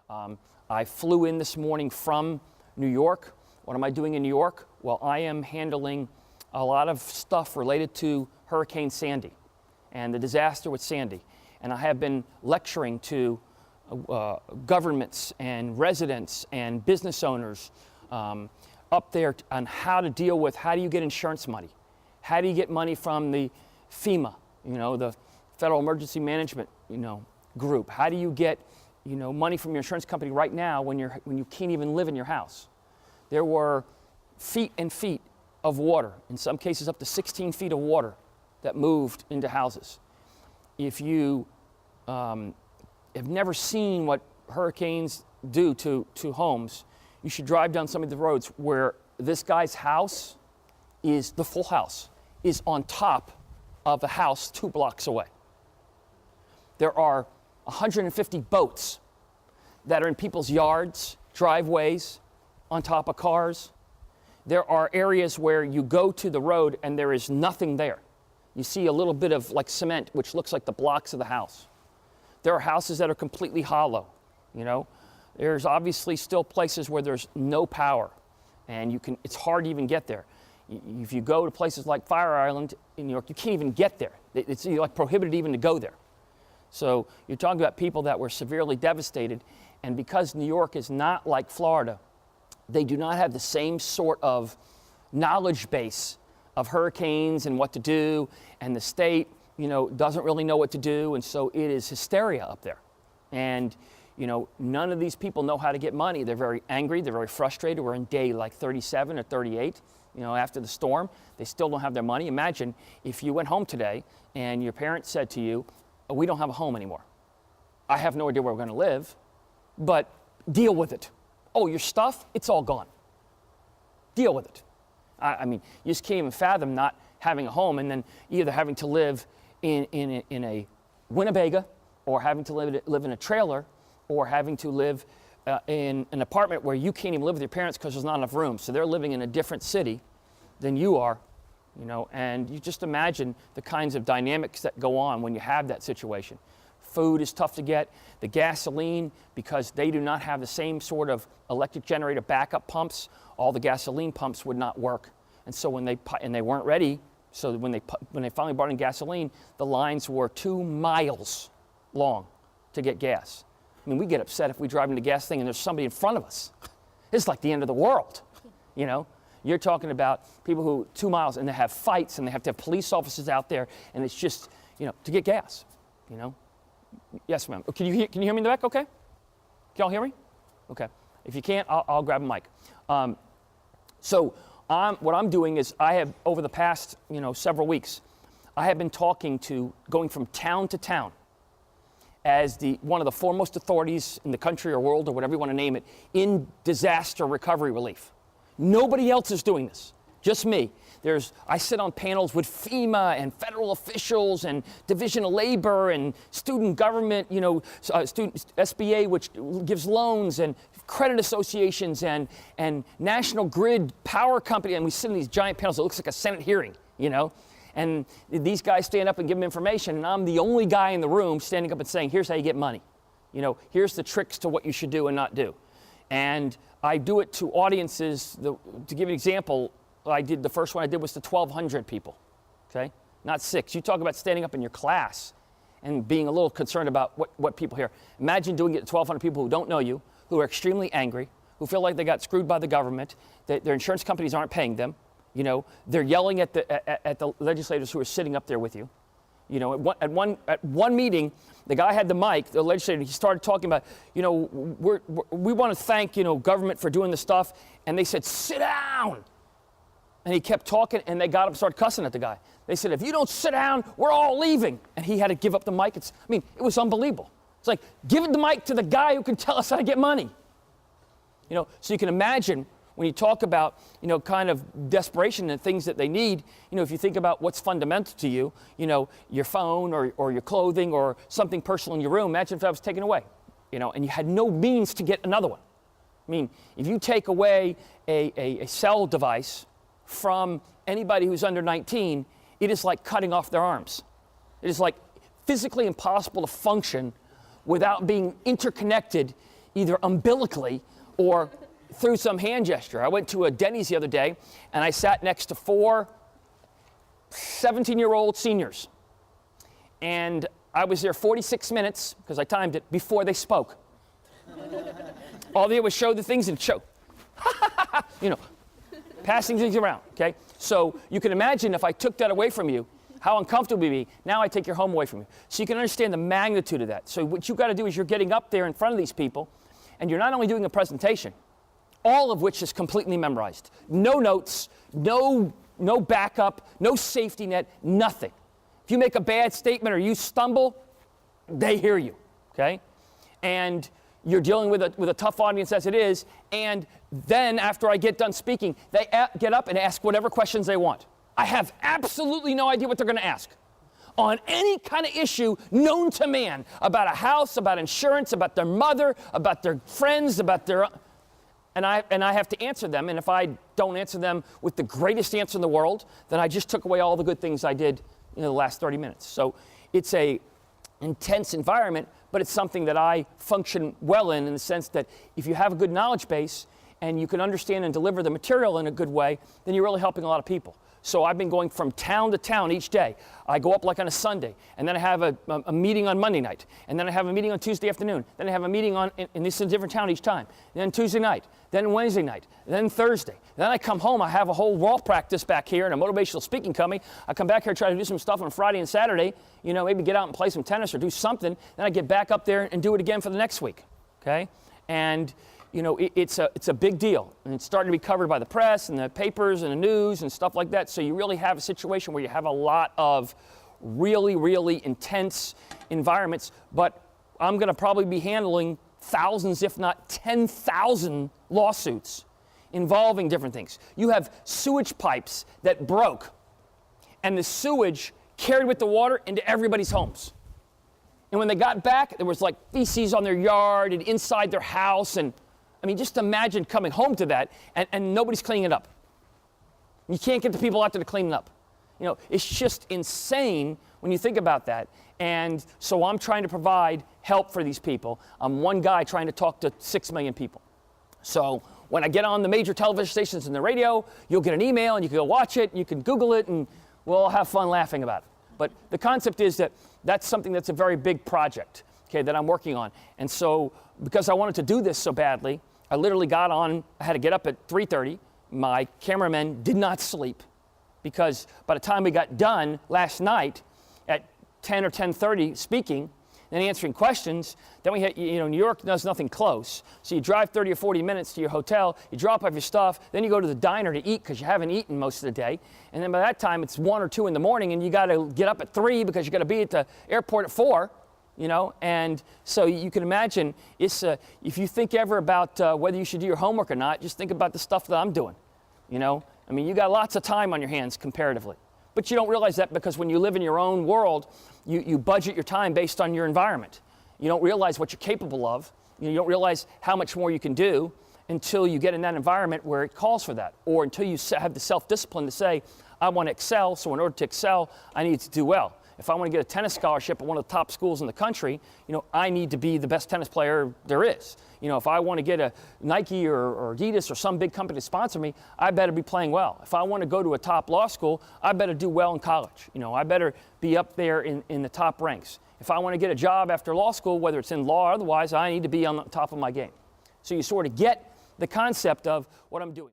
I flew in this morning from New York. What am I doing in New York? Well, I am handling a lot of stuff related to Hurricane Sandy and the disaster with Sandy. And I have been lecturing to governments and residents and business owners up there on how to deal with, how do you get insurance money? How do you get money from the FEMA, the Federal Emergency Management, group? How do you get, money from your insurance company right now when you can't even live in your house? There were feet and feet of water, in some cases up to 16 feet of water that moved into houses. If you have never seen what hurricanes do to homes, you should drive down some of the roads where this guy's house is, the full house, is on top of the house 2 blocks away. There are 150 boats that are in people's yards, driveways, on top of cars. There are areas where you go to the road and there is nothing there. You see a little bit of like cement, which looks like the blocks of the house. There are houses that are completely hollow, There's obviously still places where there's no power and it's hard to even get there. If you go to places like Fire Island in New York, you can't even get there. It's like prohibited even to go there. So you're talking about people that were severely devastated, and because New York is not like Florida, they do not have the same sort of knowledge base of hurricanes and what to do, and the state, doesn't really know what to do, and so it is hysteria up there. And, none of these people know how to get money. They're very angry, they're very frustrated. We're in day like 37 or 38, after the storm. They still don't have their money. Imagine if you went home today and your parents said to you, we don't have a home anymore. I have no idea where we're going to live, but deal with it. Oh, your stuff, it's all gone. Deal with it. I mean, you just can't even fathom not having a home and then either having to live in a Winnebago or having to live in a trailer or having to live in an apartment where you can't even live with your parents because there's not enough room. So they're living in a different city than you are, and you just imagine the kinds of dynamics that go on when you have that situation. Food is tough to get. The gasoline, because they do not have the same sort of electric generator backup pumps, all the gasoline pumps would not work. And so when they weren't ready, so when they finally brought in gasoline, the lines were 2 miles long to get gas. I mean, we get upset if we drive into the gas thing and there's somebody in front of us. It's like the end of the world, You're talking about people who 2 miles, and they have fights, and they have to have police officers out there, and it's just, to get gas, Yes, ma'am. Can you hear me in the back? Okay. Can y'all hear me? Okay. If you can't, I'll grab a mic. So what I'm doing is I have, over the past, several weeks, I have been going from town to town as one of the foremost authorities in the country or world or whatever you want to name it in disaster recovery relief. Nobody else is doing this, just me. I sit on panels with FEMA and federal officials and Division of Labor and student government, student SBA, which gives loans, and credit associations and National Grid Power Company. And we sit in these giant panels. It looks like a Senate hearing, And these guys stand up and give them information, and I'm the only guy in the room standing up and saying, here's how you get money. Here's the tricks to what you should do and not do. And I do it to audiences. To give you an example, the first one I did was to 1,200 people, okay? Not 6. You talk about standing up in your class and being a little concerned about what people hear. Imagine doing it to 1,200 people who don't know you, who are extremely angry, who feel like they got screwed by the government, that their insurance companies aren't paying them. They're yelling at the legislators who are sitting up there with you. At one meeting, the guy had the mic, the legislator, he started talking about, we want to thank, government for doing this stuff. And they said, sit down. And he kept talking, and they got up and started cussing at the guy. They said, if you don't sit down, we're all leaving. And he had to give up the mic. It was unbelievable. It's like, give the mic to the guy who can tell us how to get money. So you can imagine when you talk about, kind of desperation and things that they need, if you think about what's fundamental to you, your phone or your clothing or something personal in your room, imagine if that was taken away, and you had no means to get another one. If you take away a cell device from anybody who's under 19, it is like cutting off their arms. It is like physically impossible to function without being interconnected either umbilically or through some hand gesture. I went to a Denny's the other day, and I sat next to 4 17-year-old seniors. And I was there 46 minutes, because I timed it, before they spoke. All they did was show the things and show, you know, passing things around, okay? So you can imagine if I took that away from you, how uncomfortable it would be. Now I take your home away from you. So you can understand the magnitude of that. So what you've got to do is you're getting up there in front of these people, and you're not only doing a presentation, all of which is completely memorized. No notes, no backup, no safety net, nothing. If you make a bad statement or you stumble, they hear you, okay? And you're dealing with a tough audience as it is, and then after I get done speaking, they get up and ask whatever questions they want. I have absolutely no idea what they're going to ask on any kind of issue known to man, about a house, about insurance, about their mother, about their friends, about their... And I have to answer them, and if I don't answer them with the greatest answer in the world, then I just took away all the good things I did in the last 30 minutes. So it's a intense environment, but it's something that I function well in the sense that if you have a good knowledge base and you can understand and deliver the material in a good way, then you're really helping a lot of people. So I've been going from town to town each day. I go up like on a Sunday, and then I have a meeting on Monday night, and then I have a meeting on Tuesday afternoon, then I have a meeting and this is a different town each time, and then Tuesday night, then Wednesday night, then Thursday. Then I come home, I have a whole raw practice back here and a motivational speaking company. I come back here, try to do some stuff on Friday and Saturday, you know, maybe get out and play some tennis or do something, then I get back up there and do it again for the next week, okay? And you know, it's a big deal, and it's starting to be covered by the press and the papers and the news and stuff like that. So you really have a situation where you have a lot of really, really intense environments. But I'm going to probably be handling thousands, if not 10,000 lawsuits involving different things. You have sewage pipes that broke, and the sewage carried with the water into everybody's homes. And when they got back, there was like feces on their yard and inside their house, and I mean, just imagine coming home to that and nobody's cleaning it up. You can't get the people out there to clean it up. You know, it's just insane when you think about that. And so I'm trying to provide help for these people. I'm one guy trying to talk to 6 million people. So when I get on the major television stations and the radio, you'll get an email and you can go watch it, and you can Google it, and we'll all have fun laughing about it. But the concept is that that's something that's a very big project, okay, that I'm working on. And so because I wanted to do this so badly, I literally got on, I had to get up at 3:30. My cameramen did not sleep because by the time we got done last night at 10 or 10:30 speaking, then answering questions, then we had, you know, New York does nothing close. So you drive 30 or 40 minutes to your hotel, you drop off your stuff, then you go to the diner to eat because you haven't eaten most of the day. And then by that time it's 1 or 2 in the morning, and you got to get up at 3 because you got to be at the airport at 4. You know, and so you can imagine, it's, if you think ever about whether you should do your homework or not, just think about the stuff that I'm doing. You know, I mean, you got lots of time on your hands comparatively. But you don't realize that because when you live in your own world, you budget your time based on your environment. You don't realize what you're capable of. You don't realize how much more you can do until you get in that environment where it calls for that, or until you have the self-discipline to say, I want to excel, so in order to excel, I need to do well. If I want to get a tennis scholarship at one of the top schools in the country, you know, I need to be the best tennis player there is. You know, if I want to get a Nike or Adidas or some big company to sponsor me, I better be playing well. If I want to go to a top law school, I better do well in college. You know, I better be up there in the top ranks. If I want to get a job after law school, whether it's in law or otherwise, I need to be on the top of my game. So you sort of get the concept of what I'm doing.